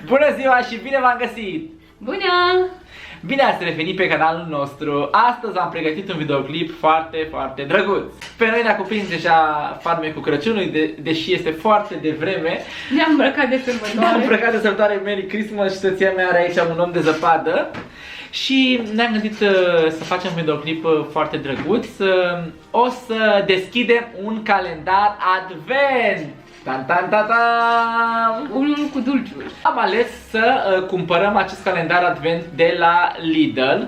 Bună ziua și bine v-am găsit! Bună! Bine ați revenit pe canalul nostru. Astăzi am pregătit un videoclip foarte, foarte drăguț. Pe noi ne-a cuprins deja farmecul Crăciunului, deși este foarte devreme. Ne-am îmbrăcat de sărbătoare. Ne-am îmbrăcat de sărbătoare, Merry Christmas, și soția mea are aici un om de zăpadă. Și ne-am gândit să facem un videoclip foarte drăguț. O să deschidem un calendar advent. Tan, tan, tan, tan. Unul cu dulciuri. Am ales să cumpărăm acest calendar advent de la Lidl.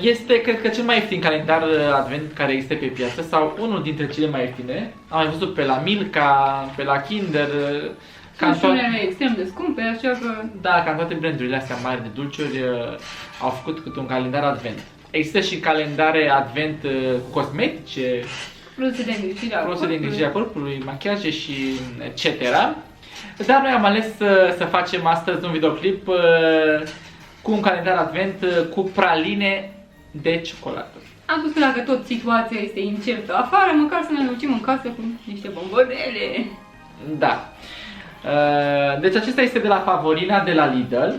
Este, cred că, cel mai ieftin calendar advent care există pe piață, sau unul dintre cele mai ieftine. Am mai văzut pe la Milka, pe la Kinder. Sunt unele extrem de scumpe, așa că... Da, cam toate brandurile astea mari de dulciuri au făcut câte un calendar advent. Există și calendare advent cu cosmetice, produse de îngrijire a corpului, machiaje și etc. Dar noi am ales să facem astăzi un videoclip cu un calendar advent cu praline de ciocolată. Am spus că dacă tot situația este incertă afară, măcar să ne ducem în casă cu niște bombonele. Da. Deci acesta este de la Favorina, de la Lidl.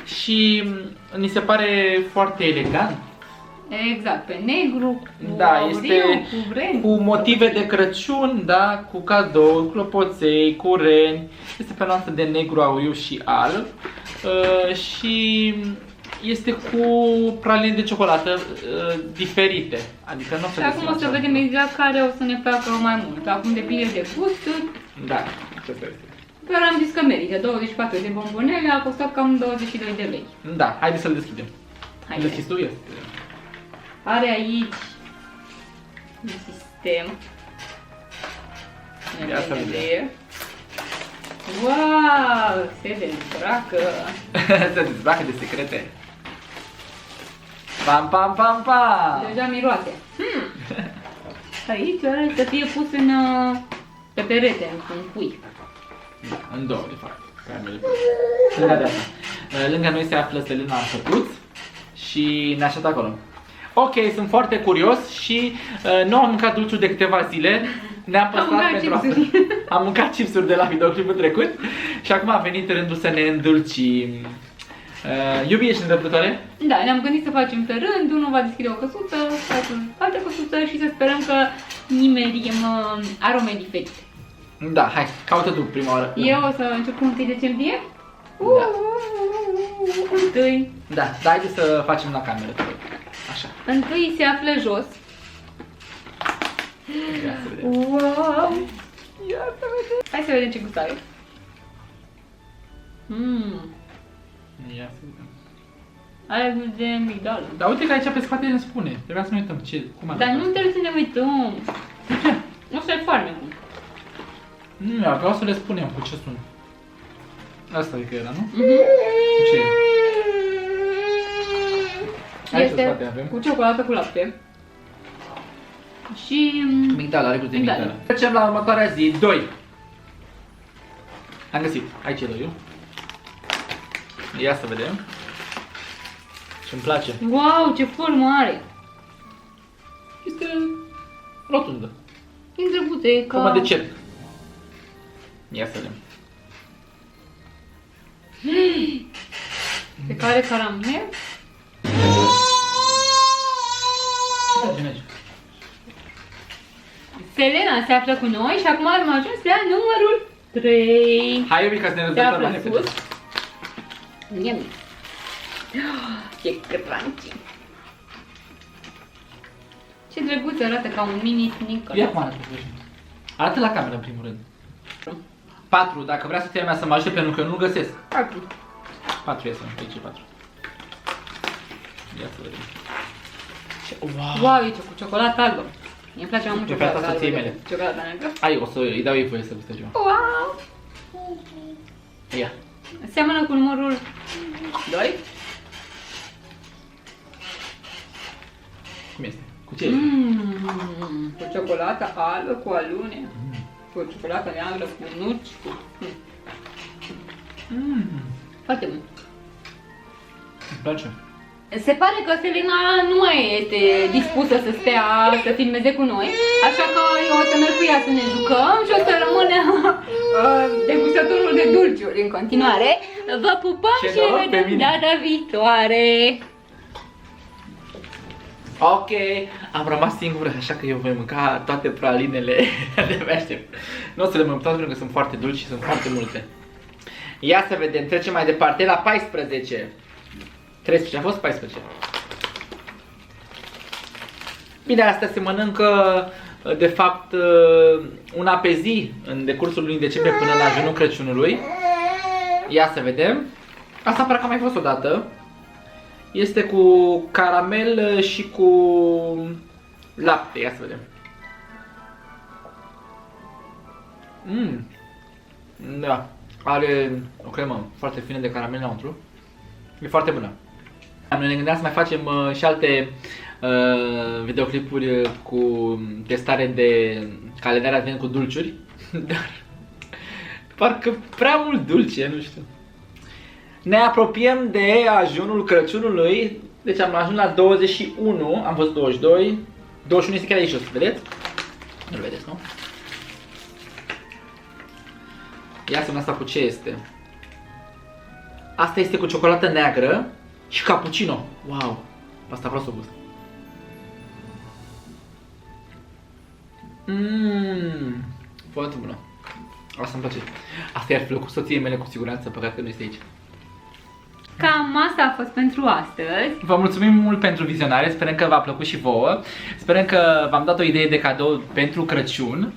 Și mi se pare foarte elegant. Exact, pe negru, cu da, auriu, este cu ren, cu motive de Crăciun, da, cu cadouri, clopoței, cu reni. Este pe nuanță de negru, auriu și alb. Și este cu praline de ciocolată diferite. Adică nu o să și acum o să vedem exact care o să ne placă mai mult. Acum depinde de gust. Da, acesta este. Dar am zis că merită. 24 de bombonele a costat cam 22 de lei. Da, haideți să-l deschidem. Haide. Deschizi tu? Este. Are aici un sistem. Ia să vedem. Wow, se dezbracă. Se dezbracă de secrete. Pam, pam, pam, pam! Deja miroase. Aici are să fie pus în, pe perete, în cui. Da, în două, de fapt. Lângă de asta. Lângă noi se află Selena Fătuț și ne așteaptă acolo. Ok, sunt foarte curios și nu am mâncat dulciuri de câteva zile. Ne-am păstrat pentru asta. Am mâncat chipsuri de la videoclipul trecut și acum a venit rândul să ne îndulcim. Iubi, ești îndrăptătoare? Da, ne-am gândit să facem pe rând, unul va deschide o căsuță, altul altă căsuță și să sperăm că nimerim arome diferite. Da, hai, caută tu prima oară. Eu o să încep cu 1 decembrie? Da. Întâi. Da, dar haideți să facem la cameră. Așa. Întâi se află jos. Ia să vedem. Wow! Ia să vedem. Hai să vedem ce gust are. Ia să vedem. Are gust de migdală. Dar uite că aici pe spate ne spune. Trebuia să ne uităm cum arată. Dar nu trebuie să ne uităm. De ce? Nu să-i farmecul. Nu, vreau să le spunem cu ce sunt. Asta e că era, nu? Ce e? Aici pe spate avem. Cu ciocolată cu lapte. Și... Migdala, are gust de migdală. Trecem la următoarea zi, 2. Am găsit. Aici e 2-ul. Ia să vedem. Și-mi place. Wow, ce formă are! Este rotundă. E drăguță, e ca... Formă de cerc. Ia să vedem. Pe care caramel. Selena se află cu noi și acum am ajuns la numărul 3. Hai, Iubi, ca să ne Se rezultăm află mai repede. sus. Yummy. Ce crunchy. Ce drăguț arată, ca un mini sneaker. Ia cum arată. Arată la cameră în primul rând. 4, dacă vrea soția mea să mă ajute pentru că eu nu găsesc. 4. 4 iese, aici e 4. Ia să vedem. Wow, e cu ciocolată albă. Mi-e place mai mult E ciocolata fata soției mele. Ciocolata neagră. Hai, o să îi dau ei voie să guste ceva. Wow! Ia. Seamănă cu numărul 2. Cum este? Cu ce e? Cu ciocolată albă, cu alune. Cu ciocolată neagră, cu nuci. Foarte bun. Îmi place. Se pare că Selena nu mai este dispusă să stea să filmeze cu noi, așa că eu o să merg cu ea să ne jucăm și o să rămână degustatorul de dulciuri în continuare. Vă pupăm Ce și ne noroc pe vedem mine. data viitoare! Ok, am rămas singur, așa că eu voi mânca toate pralinele. De-abia aștept. Nu o să le mănânc toate pentru că sunt foarte dulci și sunt foarte multe. Ia să vedem, trecem mai departe la 14. 13, a fost 14. Bine, astea se mănâncă de fapt una pe zi în decursul lunii decembrie până la ajunul Crăciunului. Ia să vedem. Asta parcă a mai fost odată. Este cu caramel și cu lapte. Ia să vedem. Da, are o cremă foarte fină de caramel înăuntru. E foarte bună. Noi ne gândeam să mai facem și alte videoclipuri cu testare de calendar advent cu dulciuri, dar parcă prea mult dulce, nu știu. Ne apropiem de ajunul Crăciunului, deci am ajuns la 21, am fost 22, 21 este chiar aici jos, vedeți? Nu-l vedeți, nu? Ia să vedem asta cu ce este. Asta este cu ciocolată neagră și cappuccino. Wow! Asta vreau să o gust. Foarte bună. Asta îmi place. Asta i-ar plăcut soției mele cu siguranță, păcat că nu este aici. Cam asta a fost pentru astăzi. Vă mulțumim mult pentru vizionare, sperăm că v-a plăcut și vouă. Sperăm că v-am dat o idee de cadou pentru Crăciun.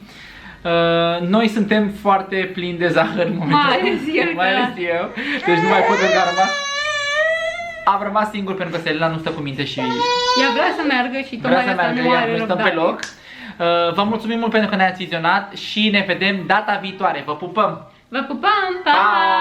Noi suntem foarte plini de zahăr în momentul Mai ales eu, mai ales eu. Deci nu mai pot pentru că am rămas singur pentru că Selena nu stă cu minte și Ea vrea să meargă și vrea tocmai să asta meargă, nu iar are noi stăm pe răbdare. loc. Vă mulțumim mult pentru că ne-ați vizionat și ne vedem data viitoare. Vă pupăm! Vă pupăm! Pa! Pa!